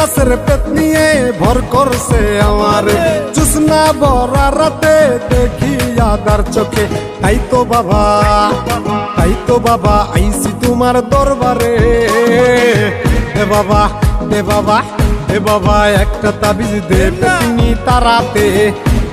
গাছের পেট নিয়ে ভর করছে আমার, জুসনা ভরা রাতে দেখি আদার চোখে। তাই তো বাবা আইছি তোমার দরবারে। এ বাবা এ বাবা এ বাবা একটা তাবিজ দে পেতনি তারাতে।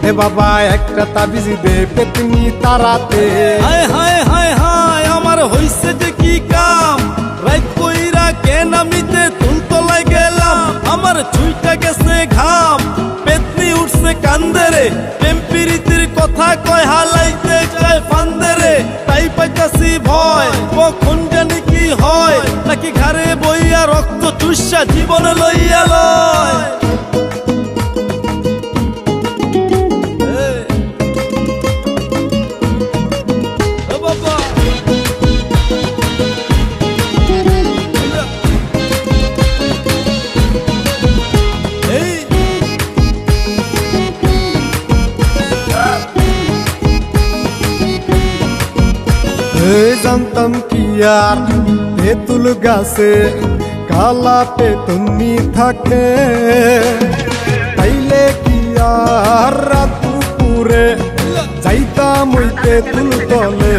এ বাবা একটা তাবিজ দে পেতনি তারাতে। হায় হায় হায় হায় আমার হইছে যে কি কাম, রাত কইরা কেন আমিতে তুলতলায় গেলাম। আমার ছুইটা গেছে ঘাম, পেতনি উঠছে কান্দেরে, প্রেম প্রীতির কথা কয় হালাইতে চায় ফান্দেরে। তাই পাইতাছি ভয় কখন জানি কি হয়, নাকি ঘাড়ে বইয়া রক্ত চুষা জীবন লইয়া লয়। জানতাম কি আর তেঁতুল গাছে কালা পেতনি থাকে, তাইলে কি আর রাত দুপুরে যাইতাম ওই তেঁতুল তলে।